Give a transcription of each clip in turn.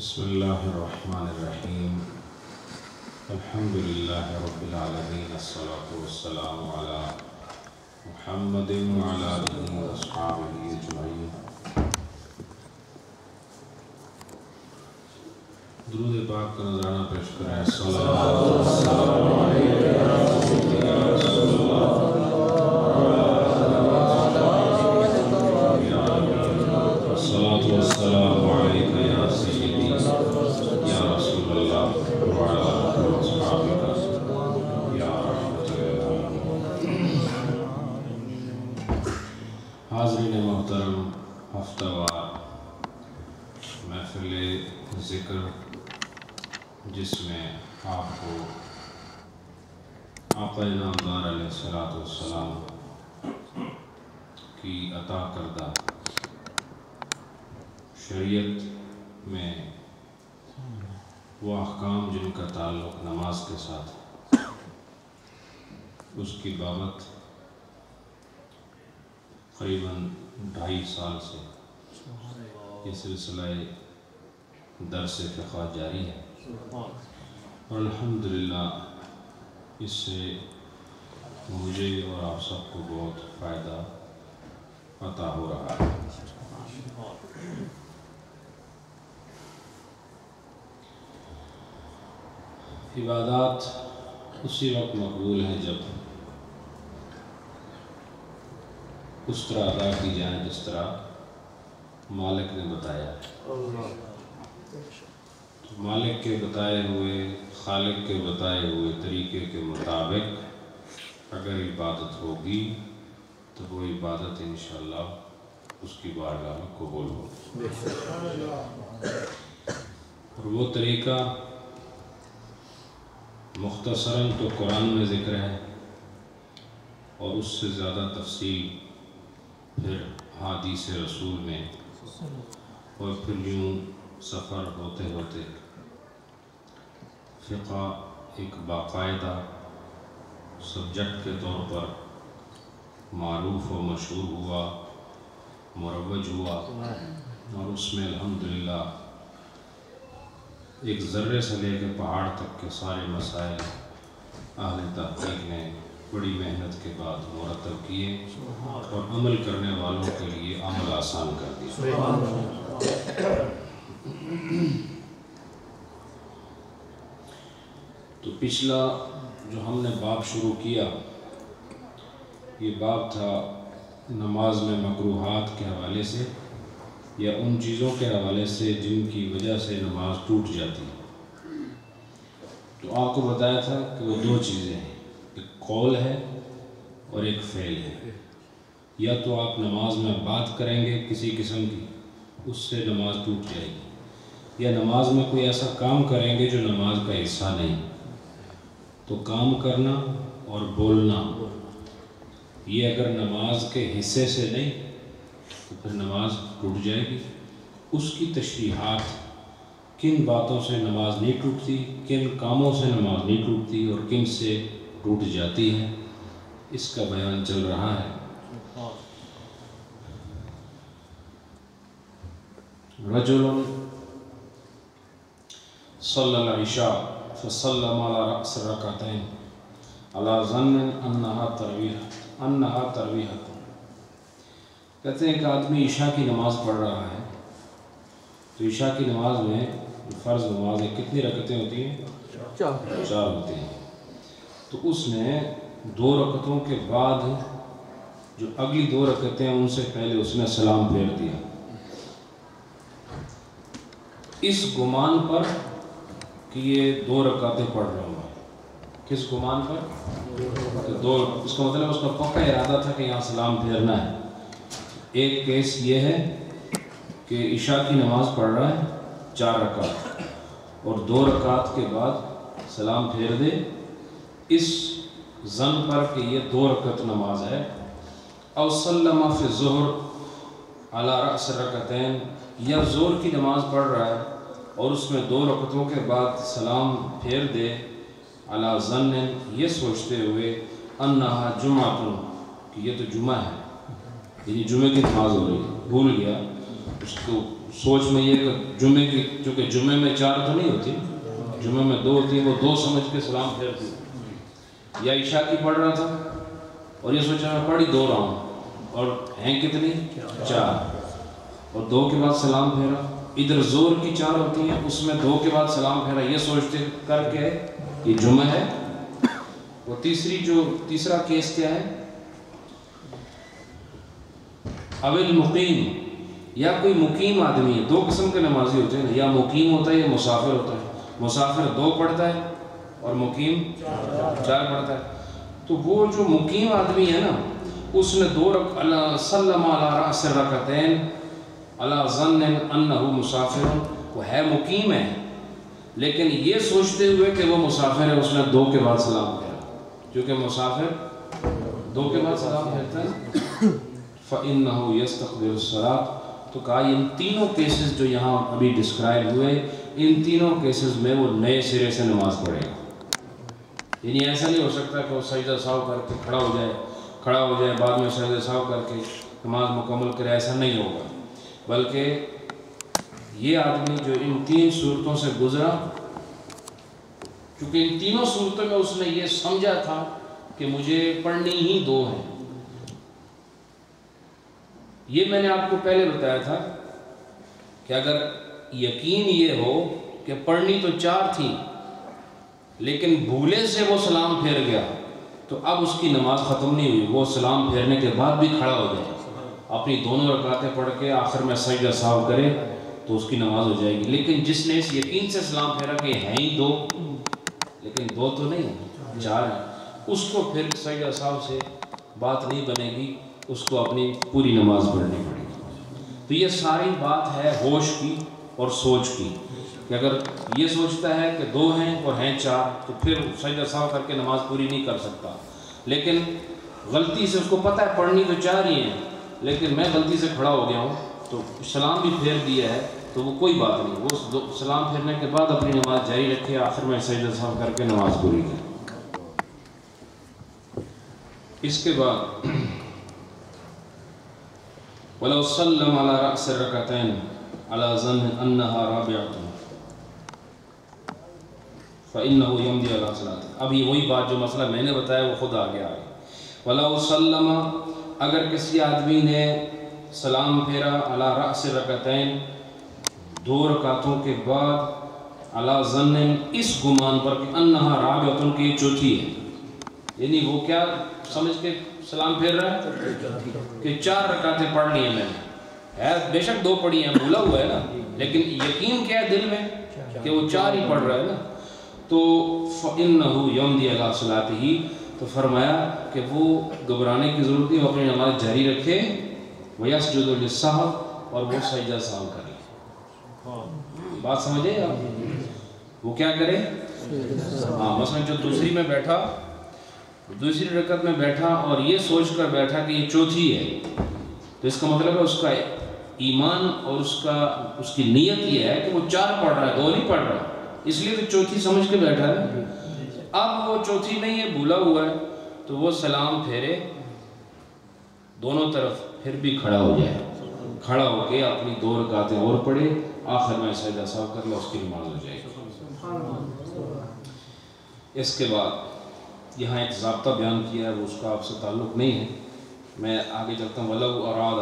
بسم اللہ الرحمن الرحیم الحمد للہ رب العالمین الصلاة والسلام علی محمد وعلی آلہ واصحابہ اجمعین۔ درود پاک کا نذرانہ پیش کریں۔ صلوات والسلام علیک یا رسول اللہ، الصلاة والسلام علیک یا سیدی یا رسول اللہ وعلی آلہ واصحابہ یا رحمت للعالمین۔ حاضرین محترم، ہفتہ وار محفل ذکر جس میں آپ کو آقا نامدار علیہ الصلوۃ والسلام کی عطا کردہ شریعت میں وہ احکام جن کا تعلق نماز کے ساتھ، اس کی بابت قریباً 2.5 سال سے یہ سلسلہ درس فقہ جاری ہے، اور الحمدللہ اس سے مجھے اور آپ سب کو بہت فائدہ عطا ہو رہا ہے۔ عبادات اسی وقت مقبول ہیں جب اس طرح ادا کی جائیں جس طرح مالک نے بتایا ہے۔ مالک کے بتائے ہوئے، خالق کے بتائے ہوئے طریقے کے مطابق اگر عبادت ہوگی تو وہ عبادت انشاءاللہ اس کی بارگاہ میں قبول ہوگی، اور وہ طریقہ مختصراً تو قرآن میں ذکر ہے، اور اس سے زیادہ تفصیل پھر حدیث رسول میں، اور پھر یوں سفر ہوتے ہوتے فقہ ایک باقاعدہ سبجیکٹ کے طور پر معروف و مشہور ہوا، مروج ہوا، اور اس میں الحمدللہ ایک ذرے سے لے کے پہاڑ تک کے سارے مسائل اہل تحقیق نے بڑی محنت کے بعد مرتب کیے، اور عمل کرنے والوں کے لیے عمل آسان کر دیا۔ تو پچھلا جو ہم نے باب شروع کیا، یہ باب تھا نماز میں مکروہات کے حوالے سے، یا ان چیزوں کے حوالے سے جن کی وجہ سے نماز ٹوٹ جاتی ہے۔ تو آپ کو بتایا تھا کہ وہ 2 چیزیں ہیں، ایک قول ہے اور ایک فعل ہے۔ یا تو آپ نماز میں بات کریں گے کسی قسم کی، اس سے نماز ٹوٹ جائے گی، یا نماز میں کوئی ایسا کام کریں گے جو نماز کا حصہ نہیں۔ تو کام کرنا اور بولنا، یہ اگر نماز کے حصے سے نہیں تو پھر نماز ٹوٹ جائے گی۔ اس کی تشریحات، کن باتوں سے نماز نہیں ٹوٹتی، کن کاموں سے نماز نہیں ٹوٹتی، اور کن سے ٹوٹ جاتی ہے، اس کا بیان چل رہا ہے۔ رجل صلی العشاء فسلم على رأس رکعتین على ظن انہا ترویح۔ کہتے ہیں کہ آدمی عشاء کی نماز پڑھ رہا ہے، تو عشاء کی نماز میں فرض نماز کتنی رکعتیں ہوتی ہیں؟ 4 ہوتی ہیں۔ تو اس نے 2 رکعتوں کے بعد جو اگلی 2 رکعتیں ان سے پہلے اس نے سلام پھیر دیا، اس گمان پر کہ یہ 2 رکعتیں پڑھ رہا ہوں۔ کس گمان پر؟ اس کا مطلب اس کا پکا ارادہ تھا کہ یہاں سلام پھیرنا ہے۔ ایک کیس یہ ہے کہ عشاء کی نماز پڑھ رہا ہے 4 رکعت، اور 2 رکعت کے بعد سلام پھیر دے، اس ظن پر کہ یہ 2 رکعت نماز ہے۔ او سلم فی الظہر علی رأس رکعتین، یا ظہر کی نماز پڑھ رہا ہے اور اس میں 2 رکعتوں کے بعد سلام پھیر دے، علی ظن، یہ سوچتے ہوئے، انہا جمعۃ، کہ یہ تو جمعہ ہے، یعنی جمعے کی نماز ہو رہی ہے، بھول گیا، اس کو سوچ میں یہ کہ جمعے کی، چونکہ جمعے میں 4 تو نہیں ہوتی، جمعے میں 2 ہوتی ہے، وہ 2 سمجھ کے سلام پھیرتی. یا عشاء کی پڑھ رہا تھا اور یہ سوچا میں پڑھ ہی 2 رہا ہوں، اور ہیں کتنی 4، اور 2 کے بعد سلام پھیرا. ادھر زور کی 4 ہوتی ہیں، اس میں 2 کے بعد سلام پھیرا، یہ سوچتے کر کے یہ جمعہ ہے. وہ تیسرا کیس کیا ہے؟ اول مقیم، یا کوئی مقیم آدمی ہے. 2 قسم کے نمازی ہوتے ہیں، یا مقیم ہوتا ہے یا مسافر ہوتا ہے. مسافر 2 پڑھتا ہے اور مقیم 4 پڑھتا ہے. تو وہ جو مقیم آدمی ہے نا، اس نے 2 سلم علی رأس رکعتین علی ظن انہ مسافر، وہ ہے مقیم ہے لیکن یہ سوچتے ہوئے کہ وہ مسافر ہے، اس نے 2 کے بعد سلام پھیرا. کیونکہ مسافر 2 کے بعد سلام پھیرتا ہے. فَإِنَّهُ يَسْتَقْبِلُ الصَّلَاةَ. تو کہا ان تینوں کیسز جو یہاں ابھی ڈسکرائب ہوئے، ان تینوں کیسز میں وہ نئے سرے سے نماز پڑھے گا. یعنی ایسا نہیں ہو سکتا کہ وہ سجدہ سہو کر کے کھڑا ہو جائے بعد میں سجدہ سہو کر کے نماز مکمل کرے، ایسا نہیں ہوگا. بلکہ یہ آدمی جو ان 3 صورتوں سے گزرا، کیونکہ ان تینوں صورتوں میں اس نے یہ سمجھا تھا کہ مجھے پڑھنی ہی 2 ہیں. یہ میں نے آپ کو پہلے بتایا تھا کہ اگر یقین یہ ہو کہ پڑھنی تو 4 تھی لیکن بھولے سے وہ سلام پھیر گیا، تو اب اس کی نماز ختم نہیں ہوئی. وہ سلام پھیرنے کے بعد بھی کھڑا ہو جائے، اپنی دونوں رکعتیں پڑھ کے آخر میں سجدہ سہو کرے تو اس کی نماز ہو جائے گی. لیکن جس نے اس یقین سے سلام پھیرا کہ ہیں ہی 2 لیکن 2 تو نہیں 4 ہیں، اس کو پھر سجدہ سہو سے بات نہیں بنے گی، اس کو اپنی پوری نماز پڑھنی پڑے گی. تو یہ ساری بات ہے ہوش کی اور سوچ کی، کہ اگر یہ سوچتا ہے کہ 2 ہیں اور ہیں 4 تو پھر سجدہ سہو کر کے نماز پوری نہیں کر سکتا. لیکن غلطی سے اس کو پتہ ہے پڑھنی تو 4 ہی ہیں لیکن میں غلطی سے کھڑا ہو گیا ہوں تو سلام بھی پھیر دیا ہے، تو وہ کوئی بات نہیں، وہ سلام پھیرنے کے بعد اپنی نماز جاری رکھے، آخر میں سجدہ سہو کر کے نماز پوری کرے. اس کے بعد وَلَوْ سَلَّمَ عَلَى رَأْسِ الرَّكَعَتَيْنِ عَلَى ظَنٍّ أَنَّهَا رَابِعَةٌ فَإِنَّهُ يَمْضِي عَلَى صَلَاتِهِ. اب یہ وہی بات جو مسئلہ میں نے بتایا وہ خود آگے آ گئی. وَلَوْ سَلَّمَ، اگر کسی آدمی نے سلام پھیرا عَلَى رَأْسِ الرَّكَعَتَيْنِ 2 رکعتوں کے بعد، عَلَى ظَنٍّ اس گمان پر کہ أَنَّهَا رَابِعَةٌ کہ یہ 4تھی ہے، یعنی وہ کیا سمجھ کے سلام پھیر رہا ہے کہ 4 رکعتیں پڑھ لی ہیں میں نے، ہے بے شک 2 پڑھی ہیں، بھولا ہوا ہے نا، لیکن یقین کیا ہے دل میں کہ وہ 4 ہی پڑھ رہا ہے نا. تو فَإِنَّهُ يَمْضِي عَلَى صَلَاتِهِ، تو فرمایا کہ وہ گھبرانے کی ضرورت نہیں، وہ اپنی نماز جاری رکھے. وَيَسْجُدُ لِلسَّهْوِ، اور وہ سجدہ سہو کرے. بات سمجھے آپ؟ وہ کیا کرے؟ ہاں مثلا جو دوسری میں بیٹھا، دوسری رکعت میں بیٹھا اور یہ سوچ کر بیٹھا کہ یہ 4تھی ہے، تو اس کا مطلب ہے اس کا ایمان اور اس کی نیت یہ ہے کہ وہ 4 پڑھ رہا ہے، 2 نہیں پڑھ رہا، اس لیے تو 4تھی سمجھ کے بیٹھا ہے. اب وہ 4تھی نہیں ہے، بھولا ہوا ہے، تو وہ سلام پھیرے دونوں طرف، پھر بھی کھڑا ہو جائے، کھڑا ہو کے اپنی 2 رکعتیں اور پڑھے، آخر میں سجدہ سہو کر لے، اس کی نماز ہو جائے گی. اس کے بعد یہاں ایک ضابطہ بیان کیا ہے، وہ اس کا آپ سے تعلق نہیں ہے، میں آگے چلتا ہوں. وَلَوْ أَرَادَ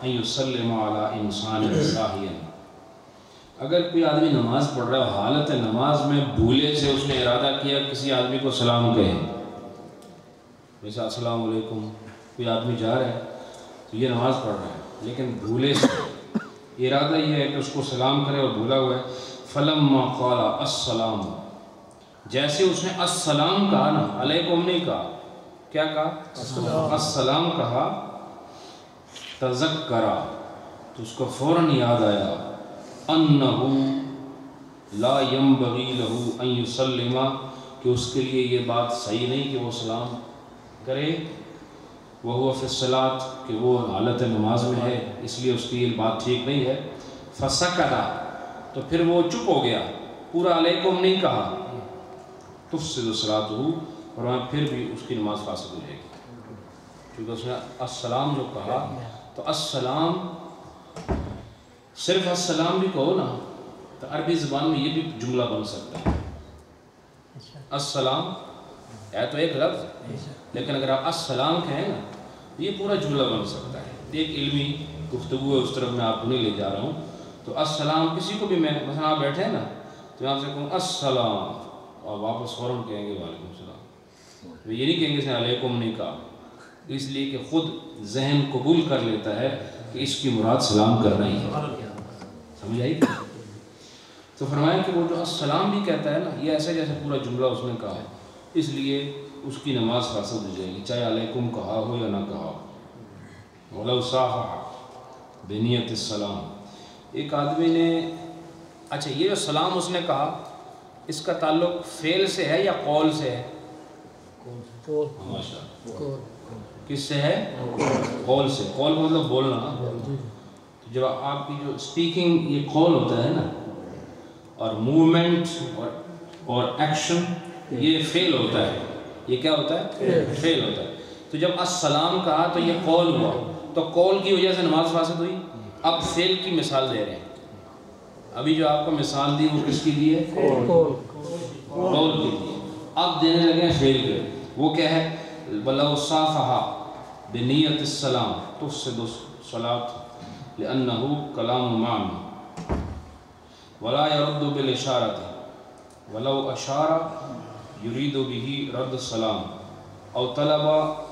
أَن يُسَلِّمَ عَلَىٰ إِنسَانٍ سَاهِيًا، اگر کوئی آدمی نماز پڑھ رہا ہے، حالت نماز میں بھولے سے اس نے ارادہ کیا کسی آدمی کو سلام کہے، جیسے السلام علیکم، کوئی آدمی جا رہا ہے تو یہ نماز پڑھ رہا ہے لیکن بھولے سے ارادہ یہ ہے کہ اس کو سلام کرے اور بھولا ہوا ہے. فَلَمَّا قَالَ السَّلَامُ، جیسے اس نے السلام کہا نا، علیکم نہیں کہا، کیا کہا؟ السلام کہا. تذکرہ، تو اس کو فوراً یاد آیا، انہو لا ینبغی لہو ان یسلم، کہ اس کے لیے یہ بات صحیح نہیں کہ وہ سلام کرے، وہو فی الصلاۃ، کہ وہ حالت نماز میں ہے، اس لیے اس کی یہ بات ٹھیک نہیں ہے. فسکت، تو پھر وہ چپ ہو گیا، پورا علیکم نہیں کہا. تفسد صلاتہ، اور وہاں پھر بھی اس کی نماز فاسد ہو جائے گی، کیونکہ اس نے السلام جو کہا، تو السلام صرف السلام بھی کہو نا تو عربی زبان میں یہ بھی جملہ بن سکتا ہے. السلام ہے تو ایک لفظ، لیکن اگر آپ السلام کہیں نا یہ پورا جملہ بن سکتا ہے. ایک علمی گفتگو ہے، اس طرف میں آپ کو نہیں لے جا رہا ہوں. تو السلام کسی کو بھی میں مثلا آپ بیٹھے ہیں نا تو میں آپ سے کہوں السلام اور واپس فوراً کہیں گے وعلیکم السلام. یہ نہیں کہیں گے اس نے علیکم نہیں کہا، اس لیے کہ خود ذہن قبول کر لیتا ہے کہ اس کی مراد سلام کرنا ہی ہے. سمجھ آئی؟ تو فرمایا کہ وہ جو السلام بھی کہتا ہے نا یہ ایسے جیسے پورا جملہ اس نے کہا ہے، اس لیے اس کی نماز فاسد ہو جائے گی چاہے علیکم کہا ہو یا نہ کہا ہو. وَلَوْ صَافَحَ بِنِيَّةِ السلام. ایک آدمی نے اچھا یہ جو سلام اس نے کہا اس کا تعلق فعل سے ہے یا قول سے ہے؟ کس سے ہے؟ قول سے. قول مطلب بولنا. جب آپ کی جو اسپیکنگ یہ قول ہوتا ہے نا، اور موومنٹ اور ایکشن یہ فعل ہوتا ہے. یہ کیا ہوتا ہے؟ فعل ہوتا ہے. تو جب السلام کہا تو یہ قول ہوا، تو قول کی وجہ سے نماز فاسد ہوئی. اب فعل کی مثال دے رہے ہیں. ابھی جو آپ کو مثال دی وہ کس کی دی ہے؟ قول کی دی. اب دینے لگے ہیں فعل کے. وہ کیا ہے؟ وَلَوْ صَافَحَ بِنِيَّةِ السَّلَامِ تُفْسِدُ الصَّلَاةَ لِأَنَّهُ كَلَامُ مَعْنًى وَلَا يَرُدُّ بِالْإِشَارَةِ وَلَوْ أَشَارَ يُرِيدُ بِهِ رَدَّ السَّلَامِ أَوْ طَلَبَ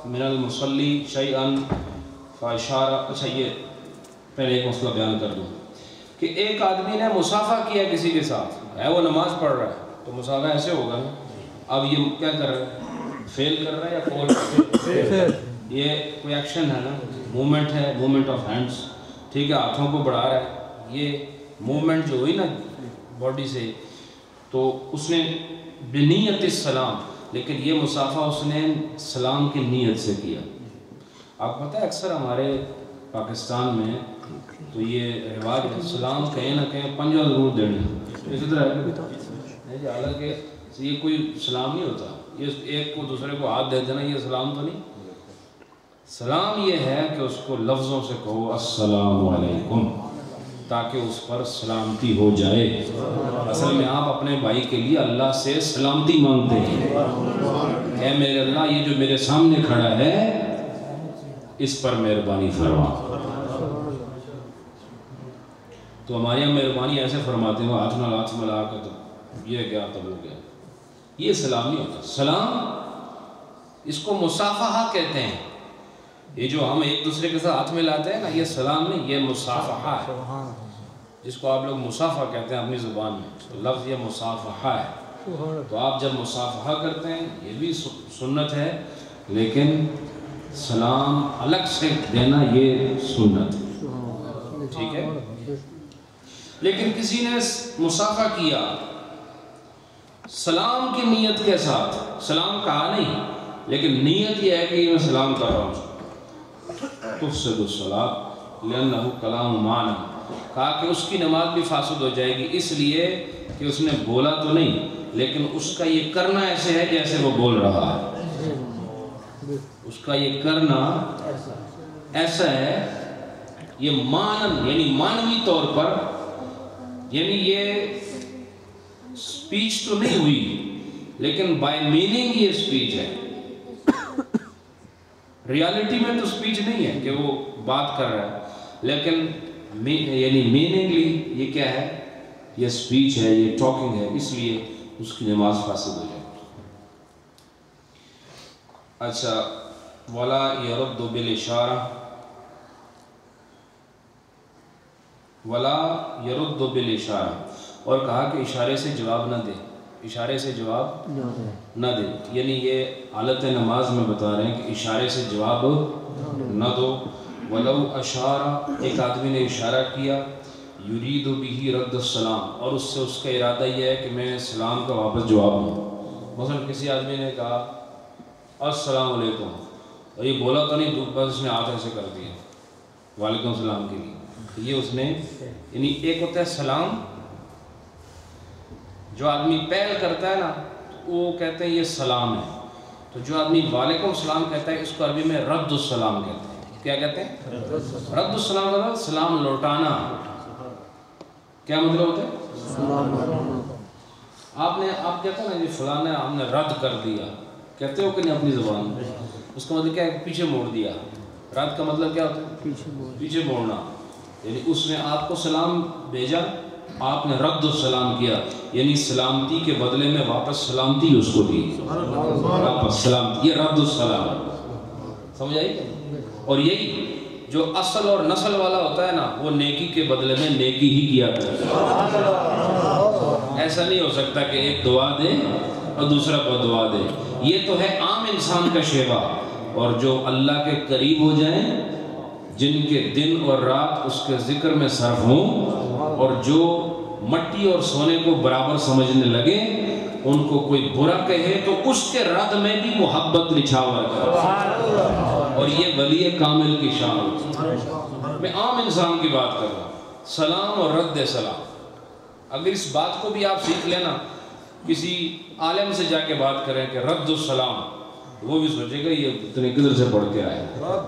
مِنَ الْمُصَلِّي شَيْئًا فَإِشَارَ. اچھا یہ پہلے ایک مسئلہ بیان کر دوں کہ ایک آدمی نے مصافحہ کیا کسی کے ساتھ ہے، وہ نماز پڑھ رہا ہے تو مصافحہ ایسے ہوگا نا. اب یہ کیا کر رہا ہے؟ فیل کر رہا ہے یا قول؟ یہ کوئی ایکشن ہے نا، موومنٹ ہے، موومنٹ آف ہینڈس. ٹھیک ہے، ہاتھوں کو بڑھا رہا ہے. یہ موومنٹ جو ہوئی نا باڈی سے، تو اس نے بنیت السلام، لیکن یہ مصافحہ اس نے سلام کی نیت سے کیا. آپ پتہ ہے اکثر ہمارے پاکستان میں تو یہ رواج ہے سلام کہیں نہ کہیں پنجہ ضرور دینے. اسی طرح ہے، حالانکہ یہ کوئی سلام نہیں ہوتا. یہ ایک کو دوسرے کو ہاتھ دے دینا یہ سلام تو نہیں. سلام یہ ہے کہ اس کو لفظوں سے کہو السلام علیکم تاکہ اس پر سلامتی ہو جائے. اصل میں آپ اپنے بھائی کے لیے اللہ سے سلامتی مانگتے ہیں. اے میرے اللہ یہ جو میرے سامنے کھڑا ہے اس پر مہربانی فرما. تو ہمارے یہاں مہربانی ایسے فرماتے ہیں وہ ہاتھ نال ہاتھ ملا کر تو یہ گیا تب ہو گیا. یہ سلام نہیں ہوتا. سلام اس کو مصافحہ کہتے ہیں. یہ جو ہم ایک دوسرے کے ساتھ ہاتھ ملاتے ہیں نا یہ سلام نہیں، یہ مصافحہ ہے، جس کو آپ لوگ مصافحہ کہتے ہیں اپنی زبان میں. تو لفظ یہ مصافحہ ہے. تو آپ جب مصافحہ کرتے ہیں یہ بھی سنت ہے، لیکن سلام الگ سے دینا یہ سنت ہے. ٹھیک ہے. لیکن کسی نے مصافحہ کیا سلام کی نیت کے ساتھ، سلام کہا نہیں لیکن نیت یہ ہے کہ میں سلام کر رہا ہوں، تفسد الصلاۃ لأنہ کلام معنی. کہا کہ اس کی نماز بھی فاسد ہو جائے گی اس لیے کہ اس نے بولا تو نہیں لیکن اس کا یہ کرنا ایسے ہے جیسے وہ بول رہا ہے. اس کا یہ کرنا ایسا ہے، یہ مانن یعنی مانوی طور پر، یعنی یہ سپیچ تو نہیں ہوئی لیکن بائی میننگ یہ سپیچ ہے. ریالٹی میں تو سپیچ نہیں ہے کہ وہ بات کر رہا ہے، لیکن یعنی میننگلی یہ کیا ہے؟ یہ سپیچ ہے، یہ ٹاکنگ ہے، اس لیے اس کی نماز فاسد ہو جائے. اچھا ولا يرد بالاشارہ، ولا يرد بالاشارہ، اور کہا کہ اشارے سے جواب نہ دے. اشارے سے جواب نہ دے یعنی یہ حالت نماز میں بتا رہے ہیں کہ اشارے سے جواب نہ دو. ولو اشارہ، ایک آدمی نے اشارہ کیا، یرید بہ رد السلام، اور اس سے اس کا ارادہ یہ ہے کہ میں سلام کا واپس جواب دوں. مثلا کسی آدمی نے کہا السلام علیکم اور یہ بولا تو نہیں، بس اس نے ہاتھ ایسے کر دیا وعلیکم السلام کے لیے. یہ اس نے یعنی ایک ہوتا ہے سلام، جو آدمی پہل کرتا ہے نا وہ کہتے ہیں یہ سلام ہے. تو جو آدمی وعلیکم السلام کہتا ہے اس کو عربی میں رد السلام کہتے ہیں. کیا کہتے ہیں؟ رد السلام کا سلام لوٹانا. کیا مطلب ہوتا ہے؟ آپ کہتے ہیں نا جی فلاں نے ہم نے رد کر دیا، کہتے ہو کہ نہیں اپنی زبان میں؟ اس کا مطلب کیا ہے؟ پیچھے موڑ دیا۔ رد کا مطلب کیا ہوتا ہے؟ پیچھے موڑنا، یعنی اس نے آپ کو سلام بھیجا، آپ نے رد السلام کیا، یعنی سلامتی کے بدلے میں واپس سلامتی اس کو دی، واپس سلامتی، یہ رد السلام، سمجھ آئی؟ اور یہی جو اصل اور نسل والا ہوتا ہے نا، وہ نیکی کے بدلے میں نیکی ہی کیا کرتا ہے۔ ایسا نہیں ہو سکتا کہ ایک دعا دے اور دوسرا بد دعا دے۔ یہ تو ہے عام انسان کا شیوا، اور جو اللہ کے قریب ہو جائیں، جن کے دن اور رات اس کے ذکر میں صرف ہوں، اور جو مٹی اور سونے کو برابر سمجھنے لگے، ان کو کوئی برا کہے تو اس کے رد میں بھی محبت نچھاور کر، اور یہ ولی کامل کی شان ہوتی ہے۔ میں عام انسان کی بات کر رہا ہوں، سلام اور رد سلام۔ اگر اس بات کو بھی آپ سیکھ لینا، کسی عالم سے جا کے بات کریں کہ رد السلام، وہ بھی سوچے گا یہ اتنے کدھر سے پڑھ کے آئے،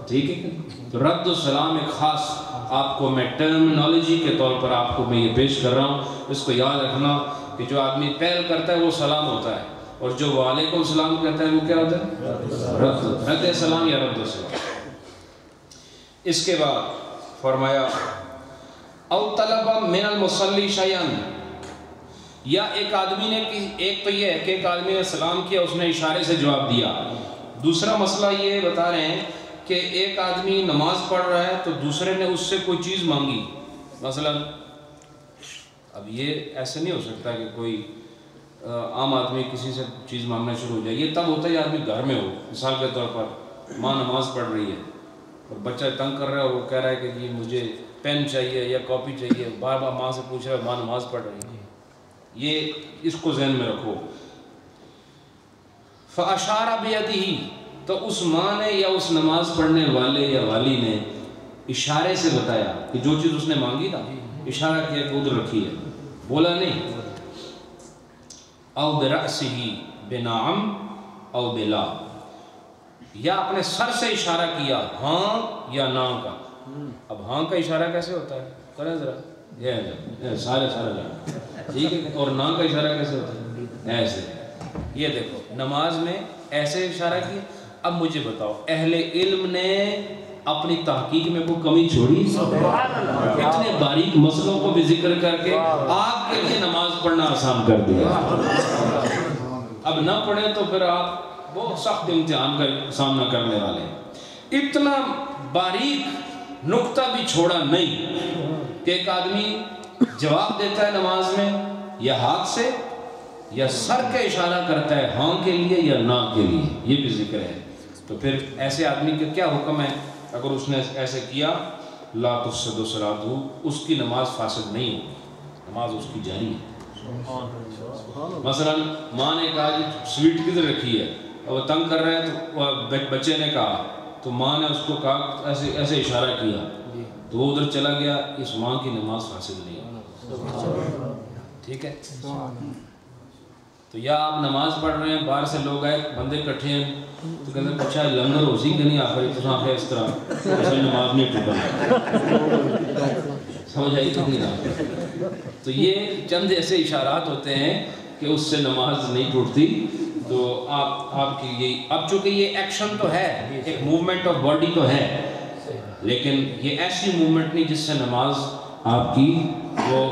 ٹھیک ہے؟ تو رد السلام ایک خاص آپ کو میں ٹرمنالوجی کے طور پر آپ کو میں یہ پیش کر رہا ہوں۔ اس کو یاد رکھنا کہ جو آدمی پہل کرتا ہے وہ سلام ہوتا ہے، اور جو وعلیکم السلام کہتا ہے وہ کیا ہوتا ہے؟ رد سلام یا رد السلام۔ اس کے بعد فرمایا او طلب من المصلی شیئا، یا ایک آدمی نے، ایک تو یہ ہے کہ ایک آدمی نے سلام کیا، اس نے اشارے سے جواب دیا۔ دوسرا مسئلہ یہ بتا رہے ہیں کہ ایک آدمی نماز پڑھ رہا ہے تو دوسرے نے اس سے کوئی چیز مانگی، مثلا اب یہ ایسے نہیں ہو سکتا کہ کوئی عام آدمی کسی سے چیز مانگنا شروع ہو جائے۔ یہ تب ہوتا ہے آدمی گھر میں ہو، مثال کے طور پر ماں نماز پڑھ رہی ہے اور بچہ تنگ کر رہا ہے، اور وہ کہہ رہا ہے کہ جی مجھے پین چاہیے یا کاپی چاہیے، بار بار ماں سے پوچھ رہا ہے، ماں نماز پڑھ رہی ہے۔ یہ اس کو ذہن میں رکھو۔ فَأَشَارَ بِيَدِهِ، تو اس ماں نے یا اس نماز پڑھنے والے یا والی نے اشارے سے بتایا کہ جو چیز اس نے مانگی نا، اشارہ کیا کہ ادھر رکھی ہے، بولا نہیں۔ او بِرَأْسِهِ بِنَعَمْ او بِلَا، یا اپنے سر سے اشارہ کیا ہاں یا نا کا۔ اب ہاں کا اشارہ کیسے ہوتا ہے؟ کریں ذرا، یہ سارے جانا، ٹھیک ہے؟ اور نا کا اشارہ کیسے ہوتا ہے؟ ایسے۔ یہ دیکھو نماز میں ایسے اشارہ کیا۔ اب مجھے بتاؤ، اہل علم نے اپنی تحقیق میں کوئی کمی چھوڑی؟ اتنے باریک مسئلوں کو بھی ذکر کر کے آپ کے لیے نماز پڑھنا آسان کر دیا۔ اب نہ پڑھیں تو پھر آپ بہت سخت امتحان کا سامنا کرنے والے ہیں۔ اتنا باریک نقطہ بھی چھوڑا نہیں کہ ایک آدمی جواب دیتا ہے نماز میں یا ہاتھ سے یا سر کا اشارہ کرتا ہے ہاں کے لیے یا نا کے لیے، یہ بھی ذکر ہے۔ تو پھر ایسے آدمی کا کیا حکم ہے؟ اگر اس نے ایسے کیا لا تفسد صلاتہ، اس کی نماز فاسد نہیں ہوگی، نماز اس کی جاری ہے۔ مثلا ماں نے کہا جی سویٹ کدھر رکھی ہے، اور وہ تنگ کر رہے ہیں، تو بچے نے کہا، تو ماں نے اس کو کہا ایسے اشارہ کیا، تو وہ ادھر چلا گیا، اس ماں کی نماز فاسد نہیں ہے، ٹھیک ہے؟ تو یا آپ نماز پڑھ رہے ہیں، باہر سے لوگ آئے، بندے کٹھے ہیں، تو کہتے ہیں اچھا لنگر ہو سی کہ نہیں آخری تو آخر اس طرح ایسے نماز نہیں ٹوٹا، سمجھ آئی کہ نہیں؟ تو یہ چند ایسے اشارات ہوتے ہیں کہ اس سے نماز نہیں ٹوٹتی۔ تو آپ کی یہ، اب چونکہ یہ ایکشن تو ہے، ایک موومنٹ آف باڈی تو ہے، لیکن یہ ایسی موومنٹ نہیں جس سے نماز آپ کی وہ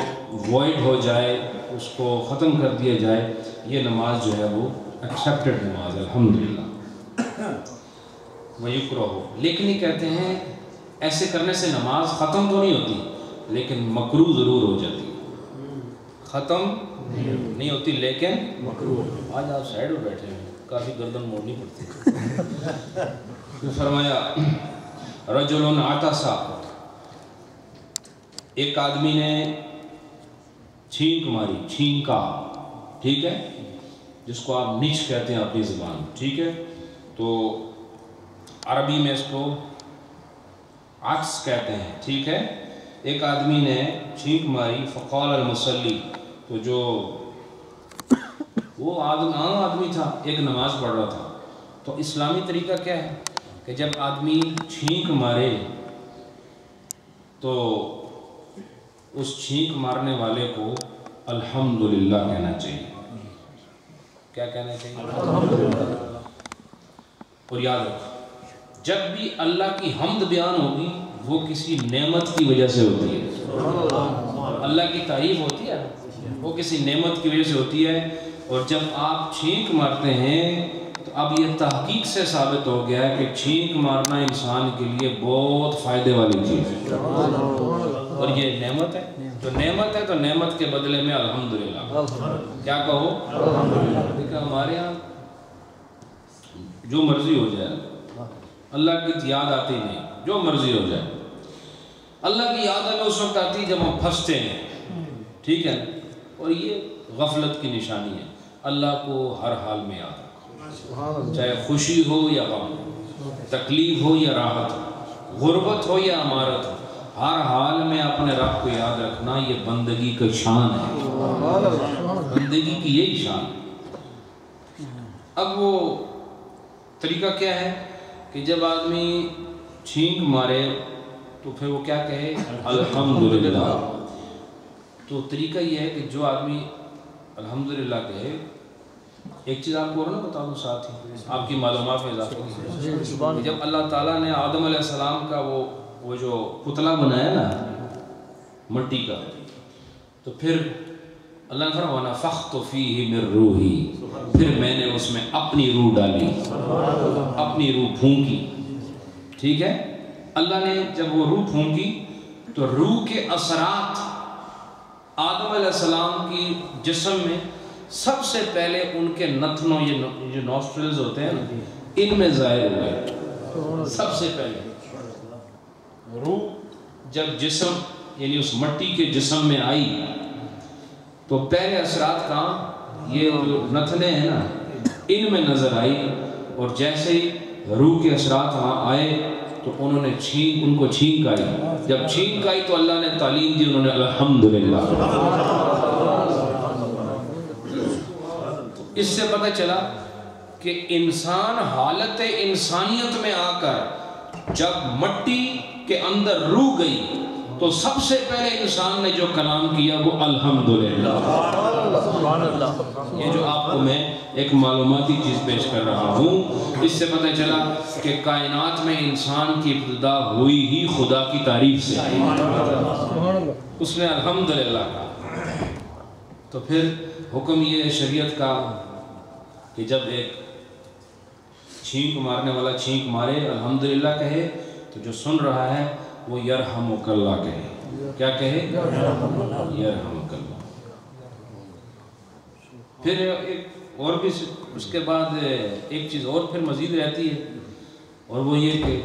وائڈ ہو جائے، اس کو ختم کر دیا جائے۔ یہ نماز جو ہے وہ ایکسیپٹڈ نماز ہے الحمدللہ۔ وَيُكْرَهُ، لیکن یہ کہتے ہیں ایسے کرنے سے نماز ختم تو نہیں ہوتی، لیکن مکروہ ضرور ہو جاتی ہے، ختم نہیں ہوتی لیکن مکروہ۔ آج آپ سائیڈ میں بیٹھے ہیں، کافی گردن موڑنی پڑتی ہے۔ فرمایا رجل عطس، ایک آدمی نے چھینک ماری، چھینکا، ٹھیک ہے، جس کو آپ نچ کہتے ہیں اپنی زبان، ٹھیک ہے؟ تو عربی میں اس کو عطس کہتے ہیں، ٹھیک ہے؟ ایک آدمی نے چھینک ماری، فقال المصلی، تو جو وہ عام آدمی تھا، ایک نماز پڑھ رہا تھا، تو اسلامی طریقہ کیا ہے کہ جب آدمی چھینک مارے تو اس چھینک مارنے والے کو الحمدللہ کہنا چاہیے۔ کیا کہنا چاہیے؟ الحمدللہ۔ اور یاد رکھو، جب بھی اللہ کی حمد بیان ہوگی وہ کسی نعمت کی وجہ سے ہوتی ہے۔ اللہ کی تعریف ہوتی ہے وہ کسی نعمت کی وجہ سے ہوتی ہے۔ اور جب آپ چھینک مارتے ہیں تو اب یہ تحقیق سے ثابت ہو گیا ہے کہ چھینک مارنا انسان کے لیے بہت فائدے والی چیز ہے، اور یہ نعمت ہے۔ تو نعمت ہے تو نعمت کے بدلے میں الحمدللہ کیا کہو؟ دیکھیں ہمارے ہاں جو مرضی ہو جائے، اللہ کی یاد آتی نہیں، جو مرضی ہو جائے اللہ کی یاد ہمیں اس وقت آتی جب ہم پھنستے ہیں، ٹھیک ہے، اور یہ غفلت کی نشانی ہے۔ اللہ کو ہر حال میں یاد رکھو، چاہے خوشی ہو یا غم، تکلیف ہو یا راحت، غربت ہو یا امارت ہو، ہر حال میں اپنے رب کو یاد رکھنا یہ بندگی کا شان ہے، بندگی کی یہی شان ہے۔ اب وہ طریقہ کیا ہے کہ جب آدمی چھینک مارے تو پھر وہ کیا کہے؟ الحمدللہ۔ تو طریقہ یہ ہے کہ جو آدمی الحمدللہ کہے، ایک چیز آپ کو اور نہ بتا دوں ساتھ ہی آپ کی معلومات میں اضافہ کی، جب اللہ تعالیٰ نے آدم علیہ السلام کا وہ جو پتلا بنایا نا مٹی کا، تو پھر اللہ نے فرمایا وَنَفَخْتُ فِيهِ مِن رُوحِي، پھر میں نے اس میں اپنی روح ڈالی، اپنی روح پھونکی، ٹھیک ہے۔ اللہ نے جب وہ روح پھونکی تو روح کے اثرات آدم علیہ السلام کی جسم میں سب سے پہلے ان کے نتنوں، یہ جو نوسٹرلز ہوتے ہیں نا، ان میں ظاہر ہوئے۔ سب سے پہلے روح جب جسم یعنی اس مٹی کے جسم میں آئی تو پہلے اثرات کہاں؟ یہ جو نتنے ہیں نا ان میں نظر آئی، اور جیسے ہی روح کے اثرات وہاں آئے تو انہوں نے ان کو چھینک آئی، جب چھینک آئی تو اللہ نے تعلیم دی، انہوں نے الحمدللہ۔ اس سے پتہ چلا کہ انسان حالت انسانیت میں آ کر جب مٹی کے اندر روح گئی تو سب سے پہلے انسان نے جو کلام کیا وہ الحمدللہ۔ یہ جو آپ کو میں ایک معلوماتی چیز پیش کر رہا ہوں، اس سے پتہ چلا کہ کائنات میں انسان کی ابتدا ہوئی ہی خدا کی تعریف سے، اس نے الحمدللہ کہا۔ تو پھر حکم یہ ہے شریعت کا کہ جب ایک چھینک مارنے والا چھینک مارے الحمدللہ کہے، تو جو سن رہا ہے وہ یرحمک اللہ کہے۔ کیا کہے؟ یرحمک اللہ۔ پھر ایک اور بھی اس کے بعد ایک چیز اور پھر مزید رہتی ہے، اور وہ یہ کہ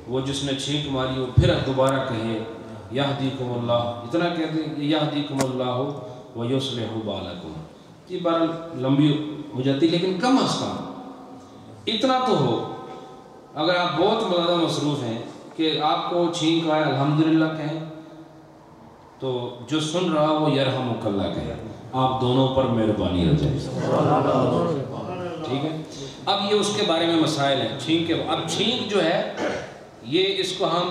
وہ جس نے چھینک ماری وہ پھر دوبارہ کہے یہدیکم اللہ، اتنا کہتے ہیں کہ یہدیکم اللہ ویصلح بالکم۔ یہ بارہ لمبی ہو جاتی لیکن کم از کم اتنا تو ہو، اگر آپ بہت زیادہ مصروف ہیں کہ آپ کو چھینک آئے الحمدللہ کہیں تو جو سن رہا وہ یرحمک اللہ کہے، آپ دونوں پر مہربانی ہو جائے، ٹھیک ہے۔ اب یہ اس کے بارے میں مسائل ہیں چھینک کے۔ اب چھینک جو ہے یہ اس کو ہم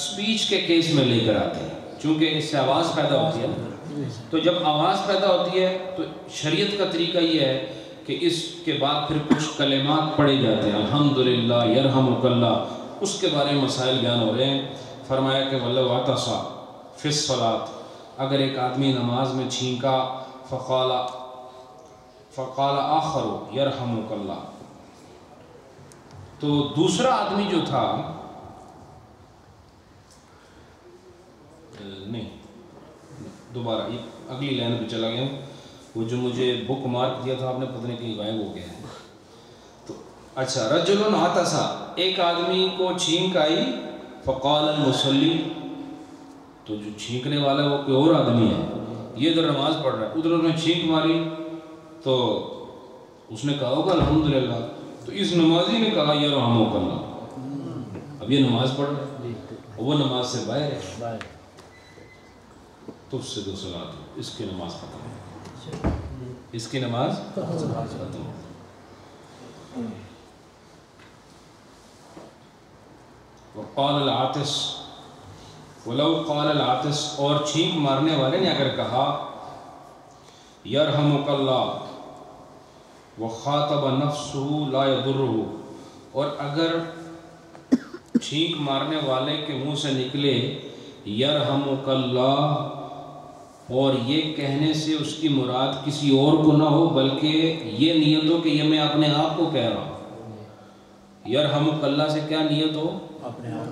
سپیچ کے کیس میں لے کر آتے ہیں، چونکہ اس سے آواز پیدا ہوتی ہے، تو جب آواز پیدا ہوتی ہے تو شریعت کا طریقہ یہ ہے کہ اس کے بعد پھر کچھ کلمات پڑھے جاتے ہیں، الحمدللہ، یرحمک اللہ، اس کے بارے میں مسائل بیان ہو رہے ہیں۔ فرمایا کہ وَلَوْ عَطَسَ فِي الصَّلَاةِ، اگر ایک آدمی نماز میں چھینکا فقال آخر یرحمک اللہ، تو دوسرا آدمی جو تھا، نہیں دوبارہ اگلی لائن پہ چلا گیا، وہ جو مجھے بک مارک دیا تھا آپ نے پتہ نہیں کہیں غائب ہو گیا ہے۔ تو اچھا، رجل عطس، ایک آدمی کو چھینک آئی، فقال المصلی، تو جو چھینکنے والا وہ کوئی اور آدمی ہے، یہ ادھر نماز پڑھ رہا ہے، ادھر انہوں نے چھینک ماری تو اس نے کہا ہوگا الحمدللہ، تو اس نمازی نے کہا یرحمک اللہ۔ اب یہ نماز پڑھ رہا ہے، وہ نماز سے باہر ہے، تو اس سے دو صلاۃ، اس کی نماز ختم، اس کی نماز ختم۔ وقال العاطس، ولو قال العاطس، اور چھینک مارنے والے نے اگر کہا یرحمک اللہ وخاطب نفسہ لا یضرہ، اور اگر چھینک مارنے والے کے منہ سے نکلے یرحمک اللہ، اور یہ کہنے سے اس کی مراد کسی اور کو نہ ہو بلکہ یہ نیت ہو کہ یہ میں اپنے آپ کو کہہ رہا ہوں۔ یرحمک اللہ سے کیا نیت ہو؟ اپنے آپ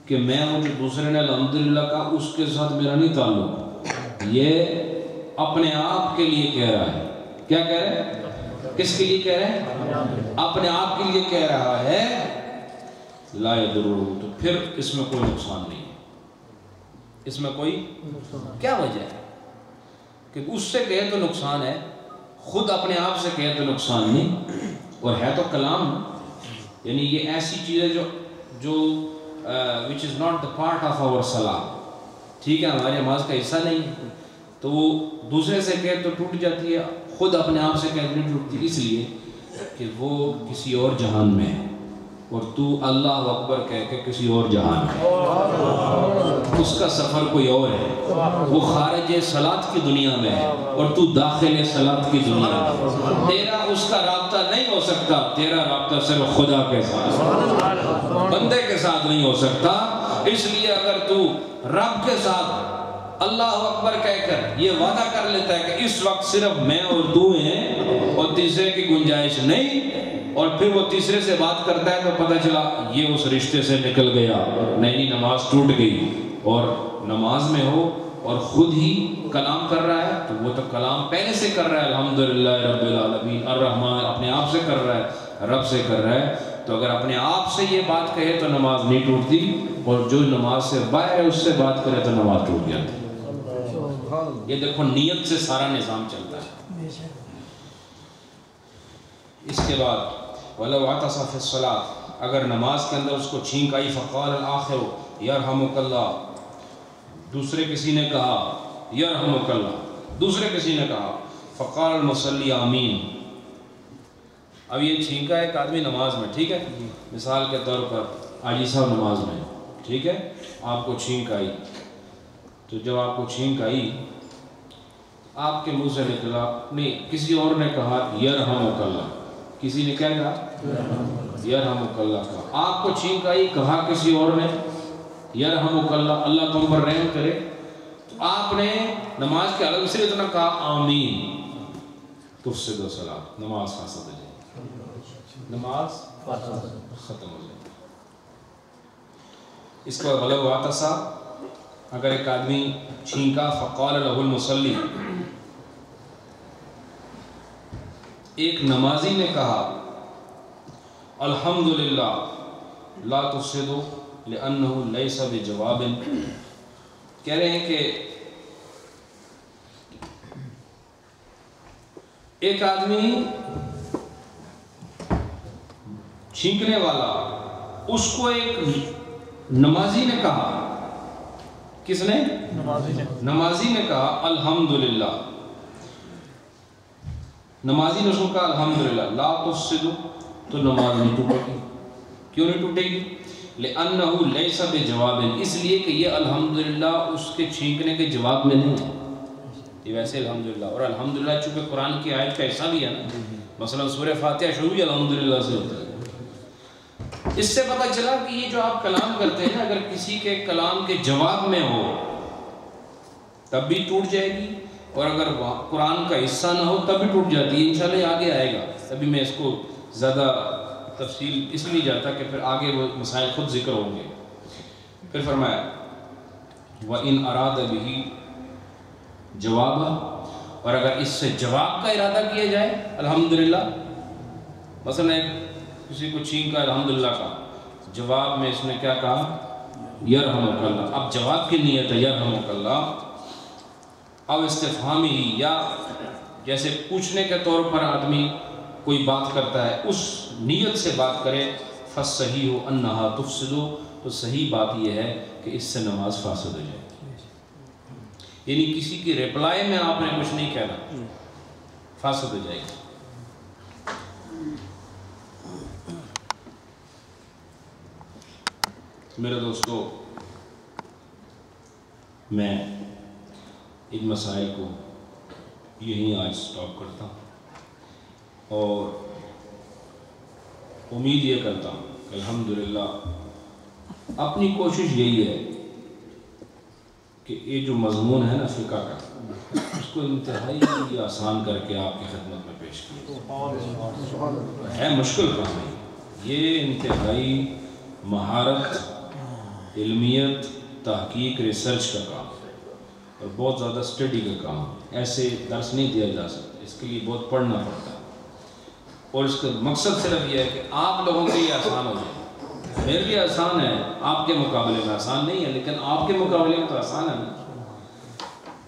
کہ میں ہوں، جو دوسرے نے الحمدللہ کہا اس کے ساتھ میرا نہیں تعلق، یہ اپنے آپ کے لیے کہہ رہا ہے۔ کیا کہہ رہا ہے؟ کس کے لیے کہہ رہا ہے؟ اپنے آپ کے لیے کہہ رہا ہے۔ لا یضرہ، تو پھر اس میں کوئی نقصان نہیں ہے۔ اس میں کوئی کیا وجہ ہے کہ اس سے کہے تو نقصان ہے، خود اپنے آپ سے کہے تو نقصان نہیں، اور ہے تو کلام، یعنی یہ ایسی چیز ہے جو which is not the part of our salah، ٹھیک ہے، ہماری نماز کا حصہ نہیں ہے، تو وہ دوسرے سے کہے تو ٹوٹ جاتی ہے، خود اپنے آپ سے کہے تو نہیں ٹوٹتی، اس لیے کہ وہ کسی اور جہان میں ہے، اور تو اللہ اکبر کہہ کے کسی اور جہان میں، اس کا سفر کوئی اور ہے، وہ خارج صلاۃ کی دنیا میں ہے اور تو داخل صلاۃ کی دنیا میں، تیرا اس کا رابطہ نہیں ہو سکتا، تیرا رابطہ صرف خدا کے ساتھ، بندے کے ساتھ نہیں ہو سکتا۔ اس لیے اگر تو رب کے ساتھ اللہ اکبر کہہ کر یہ وعدہ کر لیتا ہے کہ اس وقت صرف میں اور تو ہیں اور تیسرے کی گنجائش نہیں، اور پھر وہ تیسرے سے بات کرتا ہے تو پتہ چلا یہ اس رشتے سے نکل گیا، نہیں نماز ٹوٹ گئی، اور نماز میں ہو اور خود ہی کلام کر رہا ہے تو وہ تو کلام پہلے سے کر رہا ہے، الحمدللہ رب العالمین الرحمن، اپنے آپ سے کر رہا ہے، رب سے کر رہا ہے، تو اگر اپنے آپ سے یہ بات کہے تو نماز نہیں ٹوٹتی، اور جو نماز سے باہر ہے اس سے بات کرے تو نماز ٹوٹ جاتی۔ یہ دیکھو نیت سے سارا نظام چلتا ہے۔ اس کے بعد وَلَوْ عَطَسَ فِي الصَّلَاةِ، اگر نماز کے اندر اس کو چھینک آئی، فَقَالَ الْآخِرُ يَرْحَمُكَ اللَّهُ، دوسرے کسی نے کہا يَرْحَمُكَ اللَّهُ، دوسرے کسی نے کہا، فَقَالَ الْمُصَلِّي آمین۔ اب یہ چھینکا ایک آدمی نماز میں، ٹھیک ہے، مثال کے طور پر حاجی صاحب نماز میں، ٹھیک ہے، آپ کو چھینک آئی، تو جب آپ کو چھینک آئی آپ کے منہ سے نکلا، نہیں کسی اور نے کہا یرحمک اللہ، کسی نے کیا کہا؟ یرحمک اللہ کہا، آپ کو چھینک آئی، کہا کسی اور نے یرحمک اللہ، اللہ تم پر رحم کرے، تو آپ نے نماز کے الگ سے اتنا کہا آمین، تفسد الصلاۃ، نماز فاسد ہو جائے، نماز ختم ہو جائے۔ اس کو وَلَوْ عَطَسَ، اگر ایک آدمی چھینکا، فَقَالَ لَهُ الْمُصَلِّي، ایک نمازی نے کہا الحمدللہ لا تفسدوا لأنه ليس بجواب، کہہ رہے ہیں کہ ایک آدمی چھینکنے والا، اس کو ایک نمازی نے کہا، کس نے؟ نمازی نے کہا الحمدللہ، نمازی نے اس کو کہا الحمدللہ لا تفسدوا، تو نماز نہیں ٹوٹے گی۔ کیوں نہیں ٹوٹے گی؟ لأنه ليس بجواب، اس لیے کہ یہ الحمدللہ اس کے چھینکنے کے جواب میں نہیں ہے، یہ ویسے الحمدللہ، اور الحمدللہ چونکہ قرآن کی آیت کا حصہ بھی ہے نا، مثلا سورہ فاتحہ شروع ہی الحمدللہ سے ہوتا ہے۔ اس سے پتہ چلا کہ یہ جو آپ کلام کرتے ہیں اگر کسی کے کلام کے جواب میں ہو تب بھی ٹوٹ جائے گی، اور اگر قرآن کا حصہ نہ ہو تب بھی ٹوٹ جاتی ہے، انشاءاللہ یہ آگے آئے گا، ابھی میں اس کو زیادہ تفصیل اس لیے جاتا کہ پھر آگے وہ مسائل خود ذکر ہوں گے۔ پھر فرمایا وَإِنْ أَرَادَ بِهِ جواب، اور اگر اس سے جواب کا ارادہ کیا جائے الحمدللہ، مثلا کسی کو چھینکا الحمدللہ کا، جواب میں اس نے کیا کہا یرحمک اللہ، اب جواب کی نیت ہے یرحمک اللہ، اب استفہامی ہی، یا جیسے پوچھنے کے طور پر آدمی کوئی بات کرتا ہے اس نیت سے بات کرے، فَالصَّحِيحُ أَنَّهَا تُفْسِدُ، تو صحیح بات یہ ہے کہ اس سے نماز فاسد ہو جائے، یعنی کسی کی ریپلائی میں آپ نے کچھ نہیں کہنا، فاسد ہو جائے گی۔ میرے دوستو، میں ان مسائل کو یہیں آج سٹاپ کرتا ہوں اور امید یہ کرتا ہوں کہ الحمدللہ اپنی کوشش یہی ہے کہ یہ جو مضمون ہے نا فقہ کا، اس کو انتہائی آسان کر کے آپ کی خدمت میں پیش کیا ہے۔ مشکل کام ہے یہ، انتہائی مہارت، علمیت، تحقیق، ریسرچ کا کام ہے اور بہت زیادہ اسٹڈی کا کام ہے۔ ایسے درس نہیں دیا جا سکتا، اس کے لیے بہت پڑھنا پڑتا ہے اور اس کا مقصد صرف یہ ہے کہ آپ لوگوں کے لیے آسان ہو جائے۔ میرے لیے آسان ہے، آپ کے مقابلے میں آسان نہیں ہے، لیکن آپ کے مقابلے میں تو آسان ہے نا،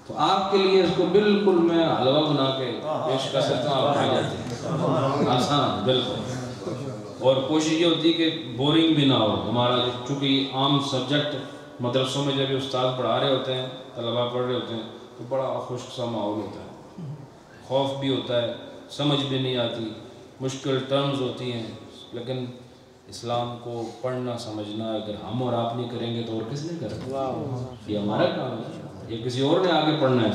تو آپ کے لیے اس کو بالکل میں حلوہ بنا کے پیش کر سکتا ہوں، آپ کھا جاتے ہیں، آسان بالکل۔ اور کوشش یہ ہوتی ہے کہ بورنگ بھی نہ ہو ہمارا، چونکہ عام سبجیکٹ مدرسوں میں جب استاد پڑھا رہے ہوتے ہیں، طلباء پڑھ رہے ہوتے ہیں تو بڑا خشک سا ماحول ہوتا ہے، خوف بھی ہوتا ہے، سمجھ بھی نہیں آتی، مشکل ٹرمز ہوتی ہیں، لیکن اسلام کو پڑھنا سمجھنا اگر ہم اور آپ نہیں کریں گے تو اور کس نے کریں گے؟ یہ ہمارا کام ہے، یہ کسی اور نے آگے پڑھنا ہے،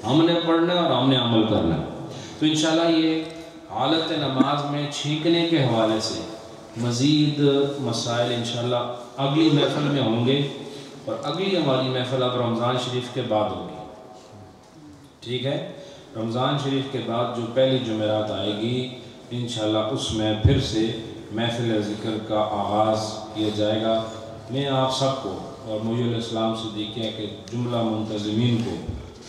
ہم نے پڑھنا ہے اور ہم نے عمل کرنا ہے۔ تو انشاءاللہ یہ حالت نماز میں چھینکنے کے حوالے سے مزید مسائل انشاءاللہ اگلی محفل میں ہوں گے، اور اگلی ہماری محفل اب رمضان شریف کے بعد ہوگی، ٹھیک ہے؟ رمضان شریف کے بعد جو پہلی جمعرات آئے گی انشاءاللہ اس میں پھر سے محفل ذکر کا آغاز کیا جائے گا۔ میں آپ سب کو اور موجود الاسلام صدیقیہ کے جملہ منتظمین کو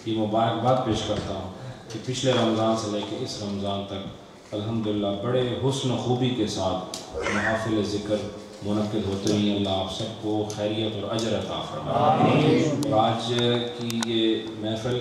یہ مبارکباد پیش کرتا ہوں کہ پچھلے رمضان سے لے کے اس رمضان تک الحمدللہ بڑے حسن و خوبی کے ساتھ محافل ذکر منعقد ہوتے ہیں۔ اللہ آپ سب کو خیریت اور اجر عطا فرمائے۔ آج کی یہ محفل